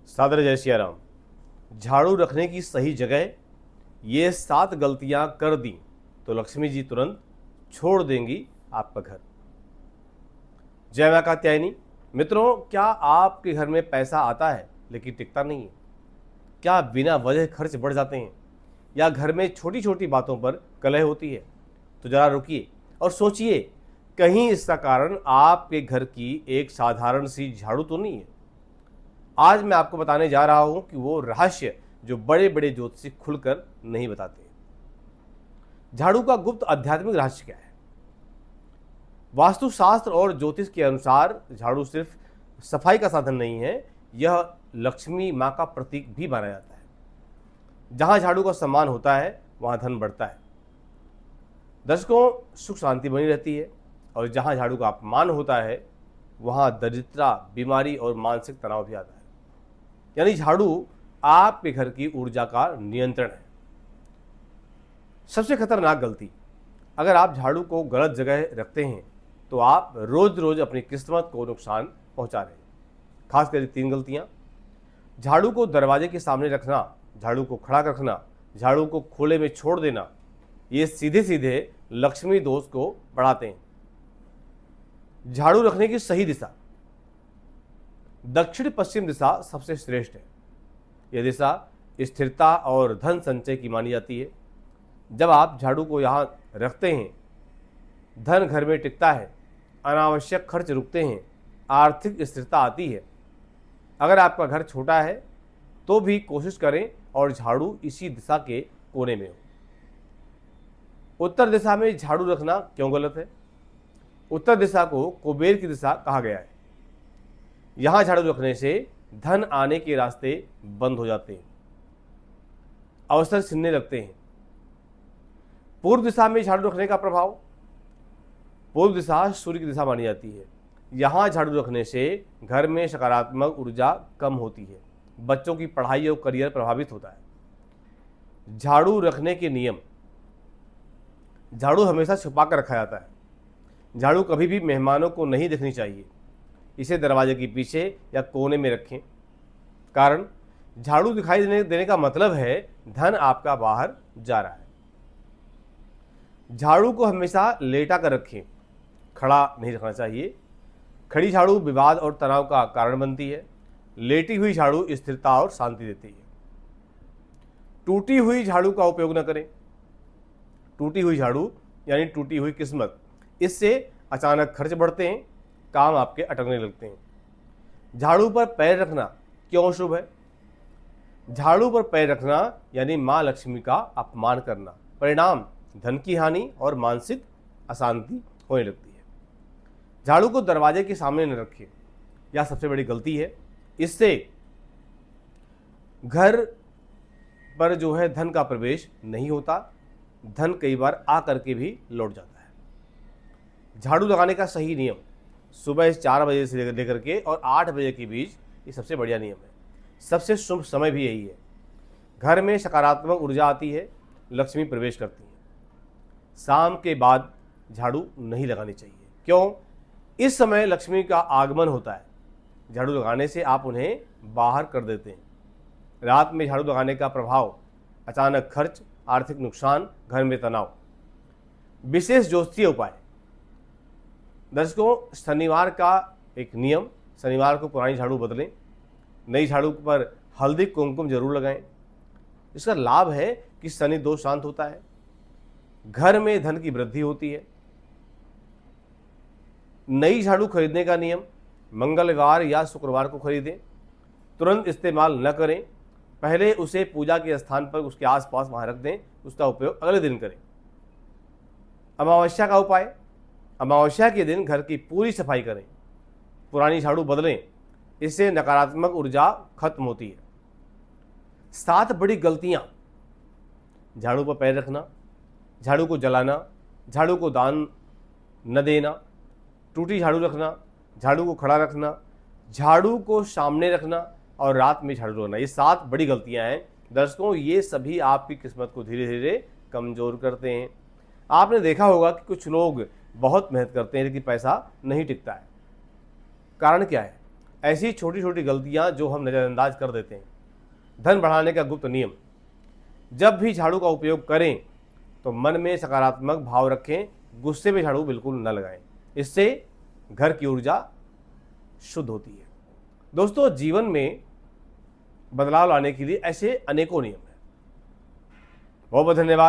सादर जय सिया राम। झाड़ू रखने की सही जगह, ये 7 गलतियां कर दी तो लक्ष्मी जी तुरंत छोड़ देंगी आपका घर। जय मां कात्यायनी। मित्रों, क्या आपके घर में पैसा आता है लेकिन टिकता नहीं है? क्या बिना वजह खर्च बढ़ जाते हैं या घर में छोटी छोटी बातों पर कलह होती है? तो जरा रुकिए और सोचिए, कहीं इसका कारण आपके घर की एक साधारण सी झाड़ू तो नहीं है? आज मैं आपको बताने जा रहा हूं कि वो रहस्य जो बड़े बड़े ज्योतिषी खुलकर नहीं बताते। झाड़ू का गुप्त आध्यात्मिक रहस्य क्या है? वास्तुशास्त्र और ज्योतिष के अनुसार झाड़ू सिर्फ सफाई का साधन नहीं है, यह लक्ष्मी मां का प्रतीक भी माना जाता है। जहां झाड़ू का सम्मान होता है वहां धन बढ़ता है, दर्शकों सुख शांति बनी रहती है, और जहां झाड़ू का अपमान होता है वहां दरिद्रता, बीमारी और मानसिक तनाव भी आता है। यानी झाड़ू आपके घर की ऊर्जा का नियंत्रण है। सबसे खतरनाक गलती, अगर आप झाड़ू को गलत जगह रखते हैं तो आप रोज रोज अपनी किस्मत को नुकसान पहुंचा रहे हैं। खासकर 3 गलतियां: झाड़ू को दरवाजे के सामने रखना, झाड़ू को खड़ा रखना, झाड़ू को खुले में छोड़ देना, ये सीधे सीधे लक्ष्मी दोष को बढ़ाते हैं। झाड़ू रखने की सही दिशा, दक्षिण पश्चिम दिशा सबसे श्रेष्ठ है। यह दिशा स्थिरता और धन संचय की मानी जाती है। जब आप झाड़ू को यहाँ रखते हैं, धन घर में टिकता है, अनावश्यक खर्च रुकते हैं, आर्थिक स्थिरता आती है। अगर आपका घर छोटा है तो भी कोशिश करें और झाड़ू इसी दिशा के कोने में हो। उत्तर दिशा में झाड़ू रखना क्यों गलत है? उत्तर दिशा को कुबेर की दिशा कहा गया है। यहां झाड़ू रखने से धन आने के रास्ते बंद हो जाते हैं, अवसर छिनने लगते हैं। पूर्व दिशा में झाड़ू रखने का प्रभाव, पूर्व दिशा सूर्य की दिशा मानी जाती है। यहां झाड़ू रखने से घर में सकारात्मक ऊर्जा कम होती है, बच्चों की पढ़ाई और करियर प्रभावित होता है। झाड़ू रखने के नियम, झाड़ू हमेशा छुपा कर रखा जाता है। झाड़ू कभी भी मेहमानों को नहीं दिखनी चाहिए। इसे दरवाजे के पीछे या कोने में रखें। कारण, झाड़ू दिखाई देने का मतलब है धन आपका बाहर जा रहा है। झाड़ू को हमेशा लेटा कर रखें, खड़ा नहीं रखना चाहिए। खड़ी झाड़ू विवाद और तनाव का कारण बनती है। लेटी हुई झाड़ू स्थिरता और शांति देती है। टूटी हुई झाड़ू का उपयोग न करें। टूटी हुई झाड़ू यानी टूटी हुई किस्मत, इससे अचानक खर्च बढ़ते हैं, काम आपके अटकने लगते हैं। झाड़ू पर पैर रखना क्यों शुभ है? झाड़ू पर पैर रखना यानी मां लक्ष्मी का अपमान करना, परिणाम धन की हानि और मानसिक अशांति होने लगती है। झाड़ू को दरवाजे के सामने न रखें, यह सबसे बड़ी गलती है। इससे घर पर जो है धन का प्रवेश नहीं होता, धन कई बार आ करके भी लौट जाता है। झाड़ू लगाने का सही नियम, सुबह 4 बजे से लेकर के और 8 बजे के बीच, ये सबसे बढ़िया नियम है। सबसे शुभ समय भी यही है। घर में सकारात्मक ऊर्जा आती है, लक्ष्मी प्रवेश करती है। शाम के बाद झाड़ू नहीं लगानी चाहिए। क्यों? इस समय लक्ष्मी का आगमन होता है। झाड़ू लगाने से आप उन्हें बाहर कर देते हैं। रात में झाड़ू लगाने का प्रभाव, अचानक खर्च, आर्थिक नुकसान, घर में तनाव। विशेष ज्योतिषीय उपाय, दर्शकों शनिवार का एक नियम, शनिवार को पुरानी झाड़ू बदलें। नई झाड़ू पर हल्दी कुमकुम जरूर लगाएं। इसका लाभ है कि शनि दोष शांत होता है, घर में धन की वृद्धि होती है। नई झाड़ू खरीदने का नियम, मंगलवार या शुक्रवार को खरीदें। तुरंत इस्तेमाल न करें, पहले उसे पूजा के स्थान पर उसके आसपास वहां रख दें, उसका उपयोग अगले दिन करें। अमावस्या का उपाय, अमावस्या के दिन घर की पूरी सफाई करें, पुरानी झाड़ू बदलें, इससे नकारात्मक ऊर्जा खत्म होती है। 7 बड़ी गलतियां: झाड़ू पर पैर रखना, झाड़ू को जलाना, झाड़ू को दान न देना, टूटी झाड़ू रखना, झाड़ू को खड़ा रखना, झाड़ू को सामने रखना और रात में झाड़ू रखना। ये 7 बड़ी गलतियां हैं। दर्शकों, ये सभी आपकी किस्मत को धीरे धीरे कमजोर करते हैं। आपने देखा होगा कि कुछ लोग बहुत मेहनत करते हैं लेकिन पैसा नहीं टिकता है। कारण क्या है? ऐसी छोटी छोटी गलतियां जो हम नज़रअंदाज कर देते हैं। धन बढ़ाने का गुप्त नियम, जब भी झाड़ू का उपयोग करें तो मन में सकारात्मक भाव रखें, गुस्से में झाड़ू बिल्कुल न लगाएं। इससे घर की ऊर्जा शुद्ध होती है। दोस्तों, जीवन में बदलाव लाने के लिए ऐसे अनेकों नियम हैं। बहुत बहुत धन्यवाद।